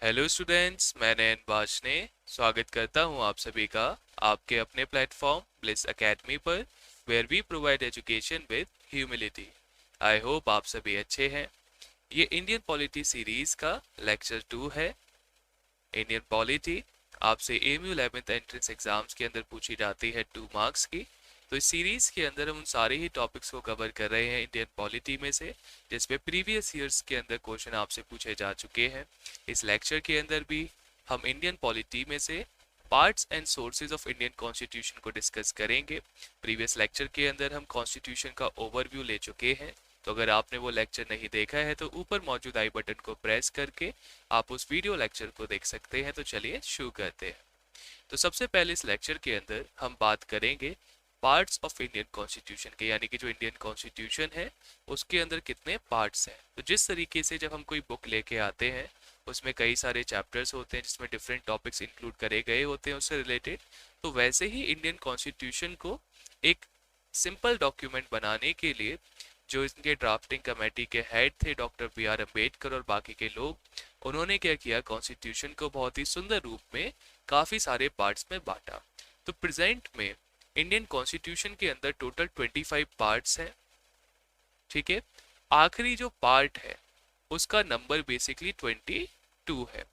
Hello students, मैं नयन वाशने स्वागत करता हूं आप सभी का आपके अपने प्लेटफॉर्म ब्लिस एकेडमी पर, where we provide education with humility. I hope आप सभी अच्छे हैं। ये इंडियन पॉलिटी सीरीज का लेक्चर 2 है। इंडियन पॉलिटी आपसे एमयू 11th एंट्रेंस एग्जाम्स के अंदर पूछी जाती है 2 मार्क्स की। तो इस सीरीज के अंदर हम उन सारे ही टॉपिक्स को कवर कर रहे हैं इंडियन पॉलिटी में से, जिसपे प्रीवियस ईयर्स के अंदर क्वेश्चन आपसे पूछे जा चुके हैं। इस लेक्चर के अंदर भी हम इंडियन पॉलिटी में से parts and sources of Indian constitution को डिस्कस करेंगे। प्रीवियस लेक्चर के अंदर हम कॉन्स्टिट्यूशन का ओवरव्यू ले चुके हैं, तो अगर आपने वो लेक्चर नहीं देखा है तो ऊपर मौजूद आई बटन को प्रेस करके आप उस वीडियो लेक्चर को देख सकते हैं। तो चलिए शुरू करते हैं। तो सबसे पहले इस लेक्चर के अंदर हम बात करेंगे पार्ट्स ऑफ इंडियन कॉन्स्टिट्यूशन के, यानी कि जो इंडियन कॉन्स्टिट्यूशन है उसके अंदर कितने पार्ट्स हैं। तो जिस तरीके से जब हम कोई बुक लेके आते हैं उसमें कई सारे चैप्टर्स होते हैं जिसमें डिफरेंट टॉपिक्स इंक्लूड करे गए होते हैं उससे रिलेटेड, तो वैसे ही इंडियन कॉन्स्टिट्यूशन को एक सिंपल डॉक्यूमेंट बनाने के लिए जो इनके ड्राफ्टिंग कमेटी के हेड थे डॉक्टर बी आर अम्बेडकर और बाकी के लोग, उन्होंने क्या किया, कॉन्स्टिट्यूशन को बहुत ही सुंदर रूप में काफी सारे पार्ट्स में बांटा। तो प्रेजेंट में इंडियन कॉन्स्टिट्यूशन के अंदर टोटल 25 पार्ट्स हैं। ठीक है, आखिरी जो पार्ट है उसका नंबर बेसिकली 22 है,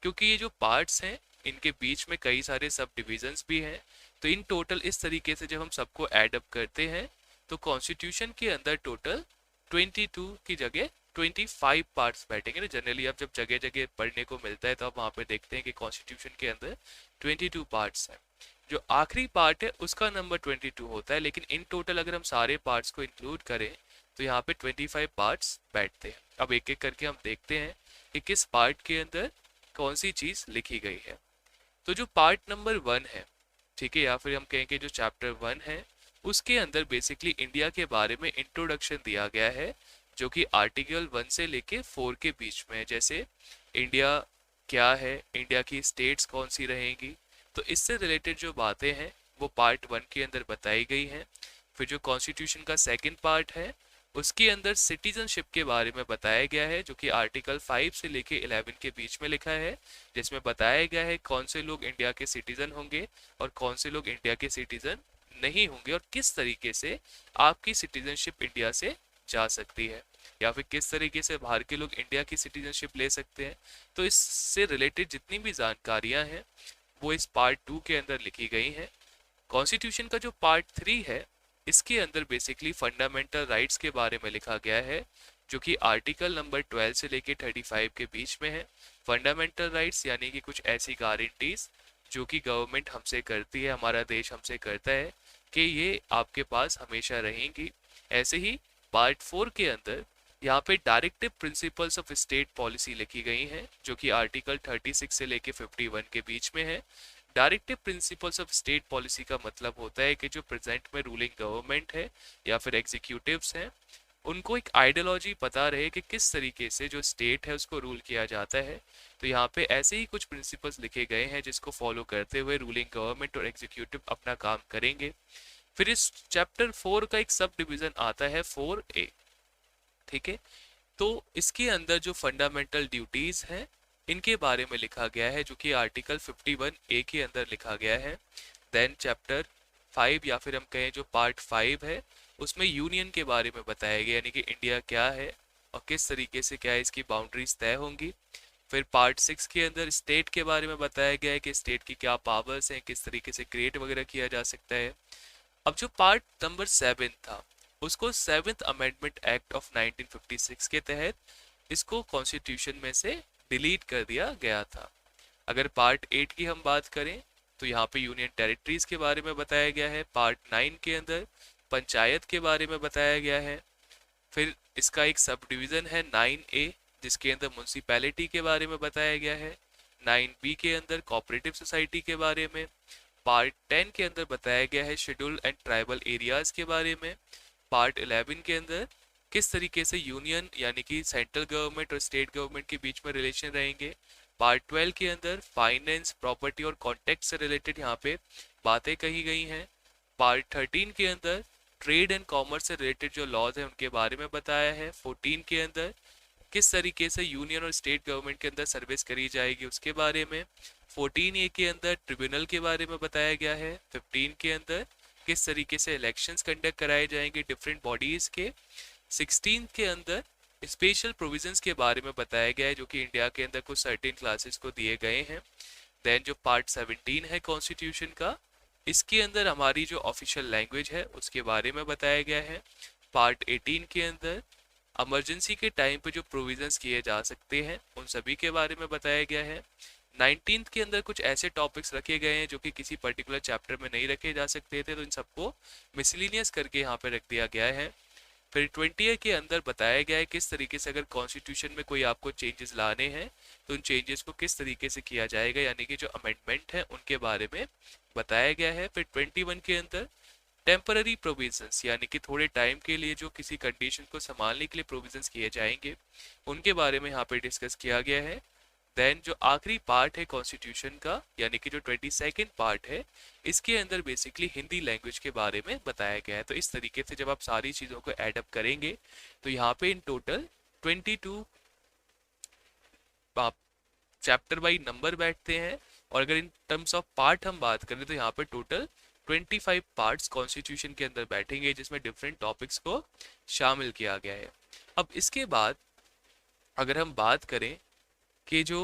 क्योंकि ये जो पार्ट्स हैं इनके बीच में कई सारे सब डिविजन्स भी हैं। तो इन टोटल इस तरीके से जब हम सबको ऐड अप करते हैं तो कॉन्स्टिट्यूशन के अंदर टोटल 22 की जगह 25 पार्ट्स बैठेंगे ना। जनरली आप जब जगह जगह पढ़ने को मिलता है तो आप वहाँ पे देखते हैं कि कॉन्स्टिट्यूशन के अंदर 22 पार्ट्स हैं। जो आखिरी पार्ट है उसका नंबर 22 होता है, लेकिन इन टोटल अगर हम सारे पार्ट्स को इंक्लूड करें तो यहाँ पे 25 पार्ट्स बैठते हैं। अब एक एक करके हम देखते हैं कि किस पार्ट के अंदर कौन सी चीज लिखी गई है। तो जो पार्ट नंबर 1 है, ठीक है, या फिर हम कहेंगे जो चैप्टर 1 है, उसके अंदर बेसिकली इंडिया के बारे में इंट्रोडक्शन दिया गया है, जो कि आर्टिकल 1 से लेके 4 के बीच में है। जैसे इंडिया क्या है, इंडिया की स्टेट्स कौन सी रहेंगी, तो इससे रिलेटेड जो बातें हैं वो पार्ट 1 के अंदर बताई गई हैं। फिर जो कॉन्स्टिट्यूशन का सेकंड पार्ट है उसके अंदर सिटीजनशिप के बारे में बताया गया है, जो कि आर्टिकल 5 से लेके 11 के बीच में लिखा है, जिसमें बताया गया है कौन से लोग इंडिया के सिटीजन होंगे और कौन से लोग इंडिया के सिटीजन नहीं होंगे, और किस तरीके से आपकी सिटीजनशिप इंडिया से जा सकती है, या फिर किस तरीके से बाहर के लोग इंडिया की सिटीजनशिप ले सकते हैं। तो इससे रिलेटेड जितनी भी जानकारियां हैं वो इस पार्ट 2 के अंदर लिखी गई हैं। कॉन्स्टिट्यूशन का जो पार्ट 3 है इसके अंदर बेसिकली फंडामेंटल राइट्स के बारे में लिखा गया है, जो कि आर्टिकल नंबर 12 से लेके 35 के बीच में है। फंडामेंटल राइट्स यानी कि कुछ ऐसी गारंटीज जो कि गवर्नमेंट हमसे करती है, हमारा देश हमसे करता है कि ये आपके पास हमेशा रहेंगी। ऐसे ही पार्ट 4 के अंदर यहाँ पे directive principles of state policy लिखी गई हैं, जो कि आर्टिकल 36 से लेके 51 के बीच में है। Directive principles of state policy का मतलब होता है कि जो प्रेजेंट में रूलिंग गवर्नमेंट है या फिर एग्जीक्यूटिव्स हैं, उनको एक आइडियोलॉजी पता रहे कि किस तरीके से जो स्टेट है उसको रूल किया जाता है। तो यहाँ पे ऐसे ही कुछ प्रिंसिपल्स लिखे गए हैं जिसको फॉलो करते हुए रूलिंग गवर्नमेंट और एग्जीक्यूटिव अपना काम करेंगे। फिर इस चैप्टर 4 का एक सब डिवीजन आता है 4A। ठीक है, तो इसके अंदर जो फंडामेंटल ड्यूटीज हैं इनके बारे में लिखा गया है, जो कि आर्टिकल 51A के अंदर लिखा गया है। देन चैप्टर 5 या फिर हम कहें जो पार्ट 5 है उसमें यूनियन के बारे में बताया गया, यानी कि इंडिया क्या है और किस तरीके से क्या है इसकी बाउंड्रीज तय होंगी। फिर पार्ट 6 के अंदर स्टेट के बारे में बताया गया है कि स्टेट की क्या पावर्स हैं, किस तरीके से क्रिएट वगैरह किया जा सकता है। अब जो पार्ट नंबर 7 था उसको 7th अमेंडमेंट एक्ट ऑफ 1956 के तहत इसको कॉन्स्टिट्यूशन में से डिलीट कर दिया गया था। अगर पार्ट 8 की हम बात करें तो यहाँ पे यूनियन टेरिटरीज के बारे में बताया गया है। पार्ट 9 के अंदर पंचायत के बारे में बताया गया है। फिर इसका एक सब डिवीजन है 9A, जिसके अंदर म्यूनसिपैलिटी के बारे में बताया गया है। 9B के अंदर कोऑपरेटिव सोसाइटी के बारे में। पार्ट 10 के अंदर बताया गया है शेड्यूल एंड ट्राइबल एरियाज के बारे में। पार्ट 11 के अंदर किस तरीके से यूनियन यानी कि सेंट्रल गवर्नमेंट और स्टेट गवर्नमेंट के बीच में रिलेशन रहेंगे। पार्ट 12 के अंदर फाइनेंस, प्रॉपर्टी और कॉन्टेक्ट से रिलेटेड यहाँ पे बातें कही गई हैं। पार्ट 13 के अंदर ट्रेड एंड कॉमर्स से रिलेटेड जो लॉज हैं उनके बारे में बताया है। 14 के अंदर किस तरीके से यूनियन और स्टेट गवर्नमेंट के अंदर सर्विस करी जाएगी उसके बारे में। 14A के अंदर ट्रिब्यूनल के बारे में बताया गया है। 15 के अंदर किस तरीके से इलेक्शंस कंडक्ट कराए जाएंगे डिफरेंट बॉडीज के। 16 के अंदर स्पेशल प्रोविजंस के बारे में बताया गया है जो कि इंडिया के अंदर कुछ सर्टेन क्लासेस को दिए गए हैं। देन जो पार्ट 17 है कॉन्स्टिट्यूशन का, इसके अंदर हमारी जो ऑफिशियल लैंग्वेज है उसके बारे में बताया गया है। पार्ट 18 के अंदर इमरजेंसी के टाइम पे जो प्रोविजंस किए जा सकते हैं उन सभी के बारे में बताया गया है। 19th के अंदर कुछ ऐसे टॉपिक्स रखे गए हैं जो कि किसी पर्टिकुलर चैप्टर में नहीं रखे जा सकते थे, तो इन सबको मिसलिनियस करके यहाँ पे रख दिया गया है। फिर 20 के अंदर बताया गया है किस तरीके से अगर कॉन्स्टिट्यूशन में कोई आपको चेंजेस लाने हैं तो उन चेंजेस को किस तरीके से किया जाएगा, यानी कि जो अमेंडमेंट है उनके बारे में बताया गया है। फिर 21 के अंदर टेम्पररी प्रोविजंस, यानी कि थोड़े टाइम के लिए जो किसी कंडीशन को संभालने के लिए प्रोविजंस किए जाएंगे उनके बारे में यहाँ पे डिस्कस किया गया है। देन जो आखिरी पार्ट है कॉन्स्टिट्यूशन का, यानी कि जो 22nd पार्ट है, इसके अंदर बेसिकली हिंदी लैंग्वेज के बारे में बताया गया है। तो इस तरीके से जब आप सारी चीज़ों को एडअप करेंगे तो यहाँ पे इन टोटल 22 आप चैप्टर बाई नंबर बैठते हैं, और अगर इन टर्म्स ऑफ पार्ट हम बात करें तो यहाँ पे टोटल 25 पार्ट्स कॉन्स्टिट्यूशन के अंदर बैठेंगे जिसमें डिफरेंट टॉपिक्स को शामिल किया गया है। अब इसके बाद अगर हम बात करें कि जो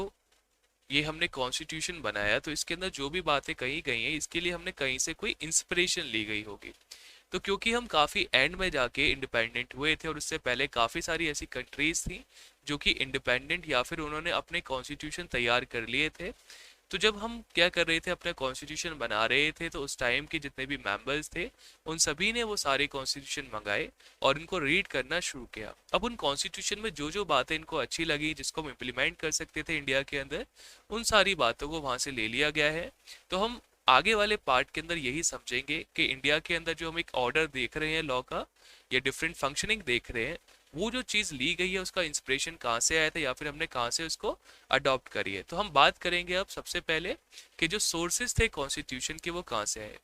ये हमने कॉन्स्टिट्यूशन बनाया तो इसके अंदर जो भी बातें कही गई हैं इसके लिए हमने कहीं से कोई इंस्पिरेशन ली गई होगी। तो क्योंकि हम काफ़ी एंड में जाके इंडिपेंडेंट हुए थे और उससे पहले काफ़ी सारी ऐसी कंट्रीज थी जो कि इंडिपेंडेंट या फिर उन्होंने अपने कॉन्स्टिट्यूशन तैयार कर लिए थे, तो जब हम क्या कर रहे थे अपना कॉन्स्टिट्यूशन बना रहे थे तो उस टाइम के जितने भी मेंबर्स थे उन सभी ने वो सारे कॉन्स्टिट्यूशन मंगाए और इनको रीड करना शुरू किया। अब उन कॉन्स्टिट्यूशन में जो जो बातें इनको अच्छी लगी जिसको हम इम्प्लीमेंट कर सकते थे इंडिया के अंदर, उन सारी बातों को वहाँ से ले लिया गया है। तो हम आगे वाले पार्ट के अंदर यही समझेंगे कि इंडिया के अंदर जो हम एक ऑर्डर देख रहे हैं लॉ का या डिफरेंट फंक्शनिंग देख रहे हैं, वो जो चीज़ ली गई है उसका इंस्पिरेशन कहाँ से आया था या फिर हमने कहाँ से उसको अडॉप्ट करी है। तो हम बात करेंगे अब सबसे पहले कि जो सोर्सेज थे कॉन्स्टिट्यूशन के वो कहाँ से आए।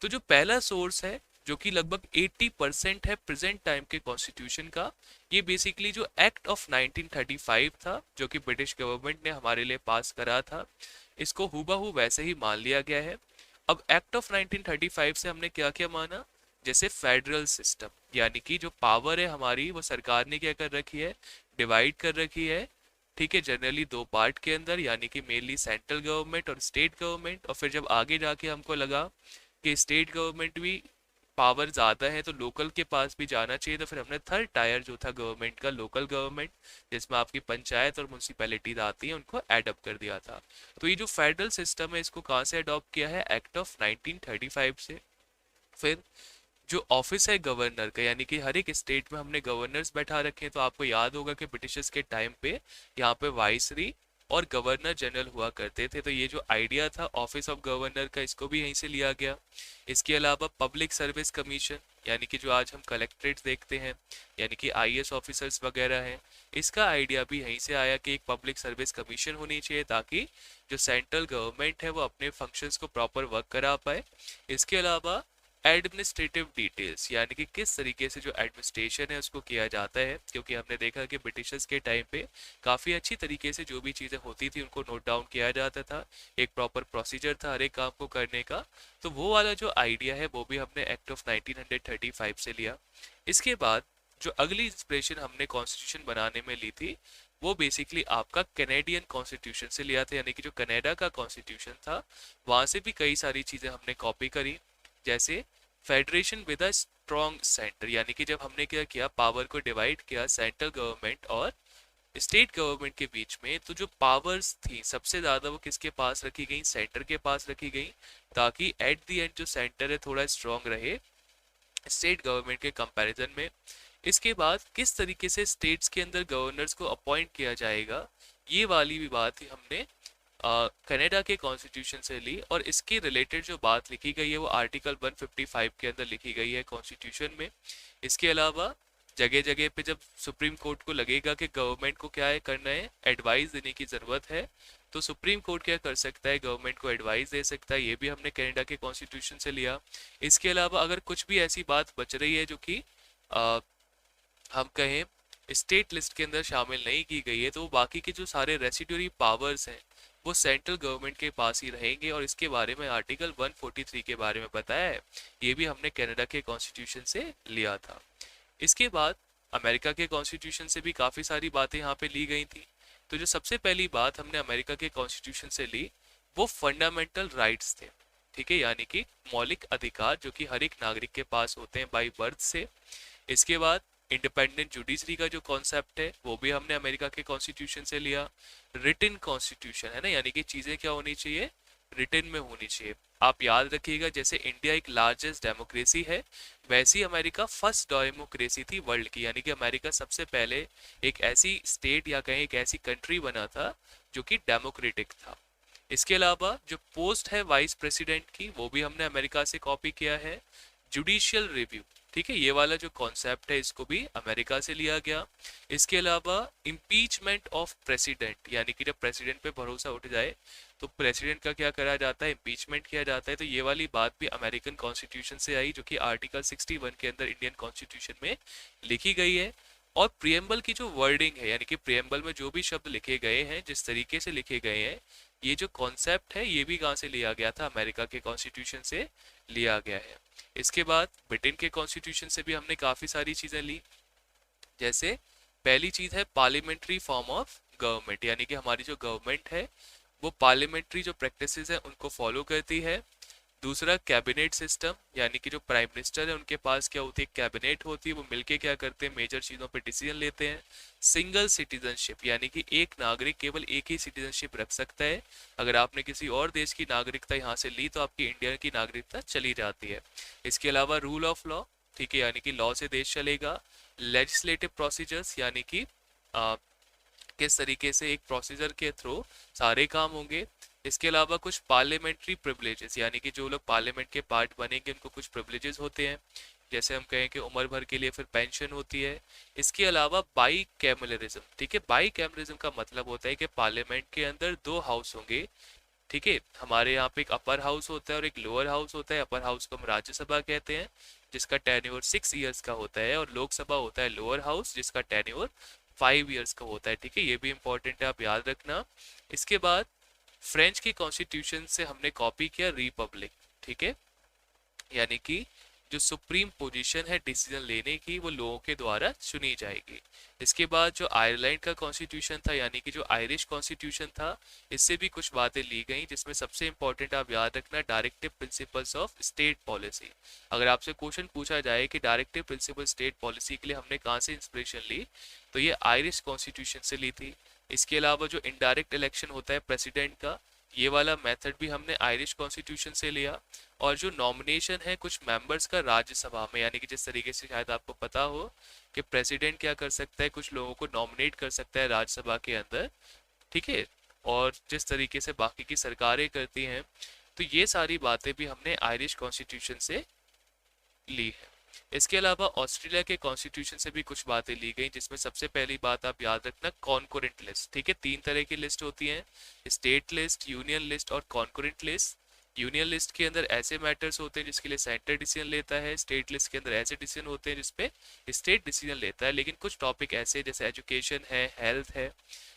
तो जो पहला सोर्स है जो कि लगभग 80% है प्रेजेंट टाइम के कॉन्स्टिट्यूशन का, ये बेसिकली जो एक्ट ऑफ 1935 था जो कि ब्रिटिश गवर्नमेंट ने हमारे लिए पास करा था, इसको हूबहू वैसे ही मान लिया गया है। अब एक्ट ऑफ 1935 से हमने क्या क्या माना, जैसे फेडरल सिस्टम, यानी कि जो पावर है हमारी वो सरकार ने क्या कर रखी है, डिवाइड कर रखी है। ठीक है, जनरली दो पार्ट के अंदर, यानी कि मेनली सेंट्रल गवर्नमेंट और स्टेट गवर्नमेंट। और फिर जब आगे जाके हमको लगा कि स्टेट गवर्नमेंट भी पावर ज़्यादा है तो लोकल के पास भी जाना चाहिए, तो फिर हमने थर्ड टायर जो था गवर्नमेंट का, लोकल गवर्नमेंट, जिसमें आपकी पंचायत और म्यूनसिपैलिटीज आती हैं, उनको एडअप कर दिया था। तो ये जो फेडरल सिस्टम है इसको कहाँ से अडॉप्ट किया है, एक्ट ऑफ 1935 से। फिर जो ऑफिस है गवर्नर का, यानी कि हर एक स्टेट में हमने गवर्नर्स बैठा रखे हैं, तो आपको याद होगा कि ब्रिटिशर्स के टाइम पे यहाँ पे वाइसरी और गवर्नर जनरल हुआ करते थे। तो ये जो आइडिया था ऑफिस ऑफ गवर्नर का, इसको भी यहीं से लिया गया। इसके अलावा पब्लिक सर्विस कमीशन, यानी कि जो आज हम कलेक्ट्रेट देखते हैं, यानी कि आईएएस ऑफिसर्स वगैरह हैं, इसका आइडिया भी यहीं से आया कि एक पब्लिक सर्विस कमीशन होनी चाहिए ताकि जो सेंट्रल गवर्नमेंट है वो अपने फंक्शंस को प्रॉपर वर्क करा पाए। इसके अलावा एडमिनिस्ट्रेटिव डिटेल्स, यानी कि किस तरीके से जो एडमिनिस्ट्रेशन है उसको किया जाता है, क्योंकि हमने देखा कि ब्रिटिशर्स के टाइम पे काफ़ी अच्छी तरीके से जो भी चीज़ें होती थी उनको नोट डाउन किया जाता था, एक प्रॉपर प्रोसीजर था हर एक काम को करने का। तो वो वाला जो आइडिया है वो भी हमने एक्ट ऑफ 1935 से लिया। इसके बाद जो अगली इंस्पिरेशन हमने कॉन्स्टिट्यूशन बनाने में ली थी वो बेसिकली आपका कैनेडियन कॉन्स्टिट्यूशन से लिया था, यानी कि जो कनाडा का कॉन्स्टिट्यूशन था वहाँ से भी कई सारी चीज़ें हमने कॉपी करी, जैसे federation with a strong centre, यानी कि जब हमने क्या किया, पावर को डिवाइड किया सेंट्रल गवर्नमेंट और स्टेट गवर्नमेंट के बीच में, तो जो पावर्स थी सबसे ज़्यादा वो किसके पास रखी गई, सेंटर के पास रखी गई, ताकि एट द एंड जो सेंटर है थोड़ा स्ट्रॉन्ग रहे स्टेट गवर्नमेंट के कंपैरिजन में। इसके बाद किस तरीके से स्टेट्स के अंदर गवर्नर्स को अपॉइंट किया जाएगा, ये वाली भी बात ही हमने कनाडा के कॉन्स्टिट्यूशन से ली, और इसके रिलेटेड जो बात लिखी गई है वो आर्टिकल 155 के अंदर लिखी गई है कॉन्स्टिट्यूशन में। इसके अलावा जगह जगह पे जब सुप्रीम कोर्ट को लगेगा कि गवर्नमेंट को क्या है करना है, एडवाइस देने की ज़रूरत है, तो सुप्रीम कोर्ट क्या कर सकता है, गवर्नमेंट को एडवाइस दे सकता है। ये भी हमने कनाडा के कॉन्स्टिट्यूशन से लिया। इसके अलावा अगर कुछ भी ऐसी बात बच रही है जो कि हम कहें स्टेट लिस्ट के अंदर शामिल नहीं की गई है, तो बाकी के जो सारे रेसिडुअरी पावर्स हैं वो सेंट्रल गवर्नमेंट के पास ही रहेंगे। और इसके बारे में आर्टिकल 143 के बारे में बताया है, ये भी हमने कनाडा के कॉन्स्टिट्यूशन से लिया था। इसके बाद अमेरिका के कॉन्स्टिट्यूशन से भी काफ़ी सारी बातें यहाँ पे ली गई थी। तो जो सबसे पहली बात हमने अमेरिका के कॉन्स्टिट्यूशन से ली वो फंडामेंटल राइट्स थे, ठीक है, यानी कि मौलिक अधिकार जो कि हर एक नागरिक के पास होते हैं बाई बर्थ से। इसके बाद इंडिपेंडेंट जुडिशरी का जो कॉन्सेप्ट है वो भी हमने अमेरिका के कॉन्स्टिट्यूशन से लिया। रिटन कॉन्स्टिट्यूशन है ना, यानी कि चीज़ें क्या होनी चाहिए, रिटन में होनी चाहिए। आप याद रखिएगा जैसे इंडिया एक लार्जेस्ट डेमोक्रेसी है, वैसी अमेरिका फर्स्ट डेमोक्रेसी थी वर्ल्ड की, यानी कि अमेरिका सबसे पहले एक ऐसी स्टेट या कहीं एक ऐसी कंट्री बना था जो कि डेमोक्रेटिक था। इसके अलावा जो पोस्ट है वाइस प्रेसिडेंट की वो भी हमने अमेरिका से कॉपी किया है। जुडिशियल रिव्यू, ठीक है, ये वाला जो कॉन्सेप्ट है इसको भी अमेरिका से लिया गया। इसके अलावा इम्पीचमेंट ऑफ प्रेसिडेंट, यानी कि जब प्रेसिडेंट पे भरोसा उठ जाए तो प्रेसिडेंट का क्या करा जाता है, इम्पीचमेंट किया जाता है। तो ये वाली बात भी अमेरिकन कॉन्स्टिट्यूशन से आई जो कि आर्टिकल 61 के अंदर इंडियन कॉन्स्टिट्यूशन में लिखी गई है। और प्रियम्बल की जो वर्डिंग है, यानी कि प्रियम्बल में जो भी शब्द लिखे गए हैं, जिस तरीके से लिखे गए हैं, ये जो कॉन्सेप्ट है ये भी कहाँ से लिया गया था, अमेरिका के कॉन्स्टिट्यूशन से लिया गया है। इसके बाद ब्रिटेन के कॉन्स्टिट्यूशन से भी हमने काफ़ी सारी चीज़ें ली। जैसे पहली चीज़ है पार्लियामेंट्री फॉर्म ऑफ गवर्नमेंट, यानी कि हमारी जो गवर्नमेंट है वो पार्लियामेंट्री जो प्रैक्टिसेस हैं उनको फॉलो करती है। दूसरा कैबिनेट सिस्टम, यानी कि जो प्राइम मिनिस्टर है उनके पास क्या होती है, कैबिनेट होती है, वो मिलके क्या करते हैं, मेजर चीज़ों पे डिसीजन लेते हैं। सिंगल सिटीजनशिप, यानी कि एक नागरिक केवल एक ही सिटीजनशिप रख सकता है। अगर आपने किसी और देश की नागरिकता यहाँ से ली तो आपकी इंडिया की नागरिकता चली जाती है। इसके अलावा रूल ऑफ लॉ, ठीक है, यानी कि लॉ से देश चलेगा। लेजिस्लेटिव प्रोसीजर्स, यानी कि किस तरीके से एक प्रोसीजर के थ्रू सारे काम होंगे। इसके अलावा कुछ पार्लियामेंट्री प्रिविलेजेस, यानी कि जो लोग पार्लियामेंट के पार्ट बनेंगे उनको कुछ प्रिविलेजेस होते हैं, जैसे हम कहें कि उम्र भर के लिए फिर पेंशन होती है। इसके अलावा बाई कैमलरिज्म, ठीक है, बाई कैमलरिज्म का मतलब होता है कि पार्लियामेंट के अंदर दो हाउस होंगे, ठीक है। हमारे यहाँ पे एक अपर हाउस होता है और एक लोअर हाउस होता है। अपर हाउस को हम राज्यसभा कहते हैं जिसका टेन्योर 6 ईयर्स का होता है, और लोकसभा होता है लोअर हाउस जिसका टेन्योर 5 ईयर्स का होता है, ठीक है, ये भी इंपॉर्टेंट है, आप याद रखना। इसके बाद फ्रेंच की कॉन्स्टिट्यूशन से हमने कॉपी किया रिपब्लिक, ठीक है, यानी कि जो सुप्रीम पोजीशन है डिसीजन लेने की वो लोगों के द्वारा चुनी जाएगी। इसके बाद जो आयरलैंड का कॉन्स्टिट्यूशन था, यानी कि जो आयरिश कॉन्स्टिट्यूशन था, इससे भी कुछ बातें ली गई, जिसमें सबसे इंपॉर्टेंट आप याद रखना directive principles of state policy. अगर आपसे क्वेश्चन पूछा जाए कि डायरेक्टिव प्रिंसिपल स्टेट पॉलिसी के लिए हमने कहाँ से इंस्पिरेशन ली, तो ये आयरिश कॉन्स्टिट्यूशन से ली थी। इसके अलावा जो इनडायरेक्ट इलेक्शन होता है प्रेसिडेंट का, ये वाला मेथड भी हमने आयरिश कॉन्स्टिट्यूशन से लिया। और जो नॉमिनेशन है कुछ मेंबर्स का राज्यसभा में, यानी कि जिस तरीके से शायद आपको पता हो कि प्रेसिडेंट क्या कर सकता है, कुछ लोगों को नॉमिनेट कर सकता है राज्यसभा के अंदर, ठीक है, और जिस तरीके से बाकी की सरकारें करती हैं, तो ये सारी बातें भी हमने आयरिश कॉन्स्टिट्यूशन से ली है। इसके अलावा ऑस्ट्रेलिया के कॉन्स्टिट्यूशन से भी कुछ बातें ली गई, जिसमें सबसे पहली बात आप याद रखना कॉन्करेंट लिस्ट, ठीक है, 3 तरह की लिस्ट होती हैं, स्टेट लिस्ट, यूनियन लिस्ट और कॉन्करेंट लिस्ट। यूनियन लिस्ट के अंदर ऐसे मैटर्स होते हैं जिसके लिए सेंटर डिसीजन लेता है, स्टेट लिस्ट के अंदर ऐसे डिसीजन होते हैं जिसपे स्टेट डिसीजन लेता है। लेकिन कुछ टॉपिक ऐसे जैसे एजुकेशन है, हेल्थ है,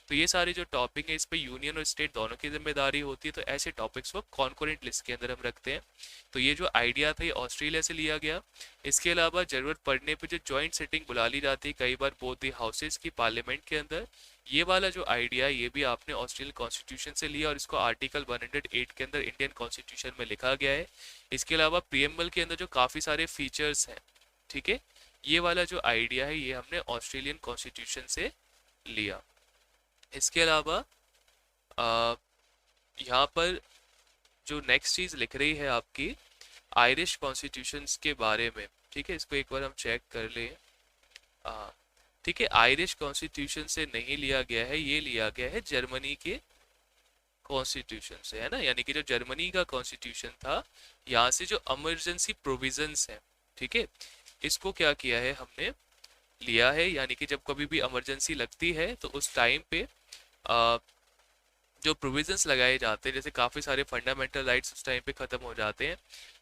तो ये सारे जो टॉपिक है इस पे यूनियन और स्टेट दोनों की जिम्मेदारी होती है, तो ऐसे टॉपिक्स को कॉन्करेंट लिस्ट के अंदर हम रखते हैं। तो ये जो आइडिया था ये ऑस्ट्रेलिया से लिया गया। इसके अलावा जरूरत पड़ने पे जो जॉइंट सेटिंग बुला ली जाती है कई बार बोथ दी हाउसेज की पार्लियामेंट के अंदर, ये वाला जो आइडिया ये भी आपने ऑस्ट्रेलियन कॉन्स्टिट्यूशन से लिया और इसको आर्टिकल 108 के अंदर इंडियन कॉन्स्टिट्यूशन में लिखा गया है। इसके अलावा प्रीएम्बल के अंदर जो काफ़ी सारे फीचर्स हैं, ठीक है, ये वाला जो आइडिया है ये हमने ऑस्ट्रेलियन कॉन्स्टिट्यूशन से लिया। इसके अलावा यहाँ पर जो नेक्स्ट चीज़ लिख रही है आपकी आयरिश कॉन्स्टिट्यूशंस के बारे में, ठीक है, इसको एक बार हम चेक कर लें। ठीक है, आयरिश कॉन्स्टिट्यूशन से नहीं लिया गया है, ये लिया गया है जर्मनी के कॉन्स्टिट्यूशन से, है ना, यानी कि जो जर्मनी का कॉन्स्टिट्यूशन था यहाँ से जो इमरजेंसी प्रोविजंस हैं, ठीक है, इसको क्या किया है हमने लिया है, यानी कि जब कभी भी इमरजेंसी लगती है तो उस टाइम पे जो प्रोविजंस लगाए जाते हैं, जैसे काफ़ी सारे फंडामेंटल राइट्स उस टाइम पे ख़त्म हो जाते हैं,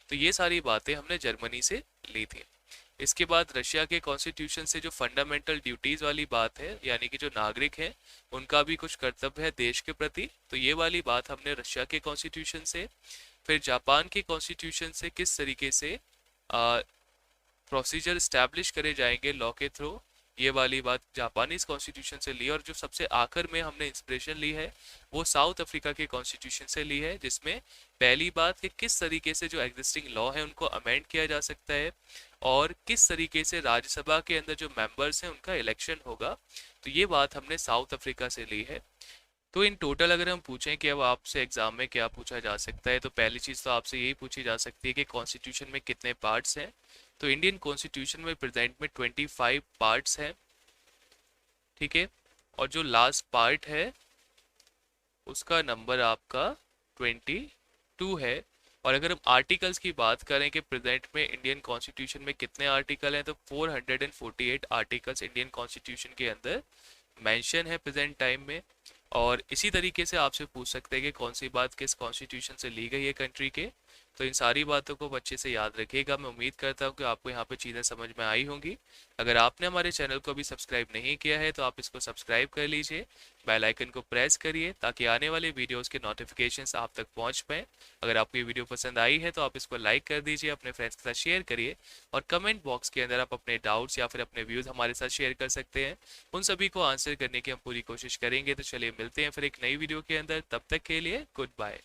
तो ये सारी बातें हमने जर्मनी से ली थी। इसके बाद रशिया के कॉन्स्टिट्यूशन से जो फंडामेंटल ड्यूटीज वाली बात है, यानी कि जो नागरिक हैं उनका भी कुछ कर्तव्य है देश के प्रति, तो ये वाली बात हमने रशिया के कॉन्स्टिट्यूशन से। फिर जापान के कॉन्स्टिट्यूशन से किस तरीके से प्रोसीजर स्टैब्लिश करे जाएंगे लॉ के थ्रू, ये वाली बात जापानीज कॉन्स्टिट्यूशन से ली। और जो सबसे आखिर में हमने इंस्पिरेशन ली है वो साउथ अफ्रीका के कॉन्स्टिट्यूशन से ली है, जिसमें पहली बात कि किस तरीके से जो एग्जिस्टिंग लॉ है उनको अमेंड किया जा सकता है और किस तरीके से राज्यसभा के अंदर जो मेंबर्स हैं उनका इलेक्शन होगा, तो ये बात हमने साउथ अफ्रीका से ली है। तो इन टोटल अगर हम पूछें कि अब आपसे एग्जाम में क्या पूछा जा सकता है, तो पहली चीज़ तो आपसे यही पूछी जा सकती है कि कॉन्स्टिट्यूशन में कितने पार्ट्स हैं। तो इंडियन कॉन्स्टिट्यूशन में प्रेजेंट में 25 पार्ट्स हैं, ठीक है। और जो लास्ट पार्ट है उसका नंबर आपका 22 है। और अगर हम आर्टिकल्स की बात करें कि प्रेजेंट में इंडियन कॉन्स्टिट्यूशन में कितने आर्टिकल हैं, तो 448 आर्टिकल्स इंडियन कॉन्स्टिट्यूशन के अंदर मेंशन है प्रेजेंट टाइम में। और इसी तरीके से आपसे पूछ सकते हैं कि कौन सी बात किस कॉन्स्टिट्यूशन से ली गई है कंट्री के। तो इन सारी बातों को अच्छे से याद रखिएगा। मैं उम्मीद करता हूँ कि आपको यहाँ पे चीज़ें समझ में आई होंगी। अगर आपने हमारे चैनल को अभी सब्सक्राइब नहीं किया है तो आप इसको सब्सक्राइब कर लीजिए, बेल आइकन को प्रेस करिए ताकि आने वाले वीडियोस के नोटिफिकेशंस आप तक पहुँच पाएँ। अगर आपको ये वीडियो पसंद आई है तो आप इसको लाइक कर दीजिए, अपने फ्रेंड्स के साथ शेयर करिए और कमेंट बॉक्स के अंदर आप अपने डाउट्स या फिर अपने व्यूज़ हमारे साथ शेयर कर सकते हैं। उन सभी को आंसर करने की हम पूरी कोशिश करेंगे। तो चलिए मिलते हैं फिर एक नई वीडियो के अंदर, तब तक के लिए गुड बाय।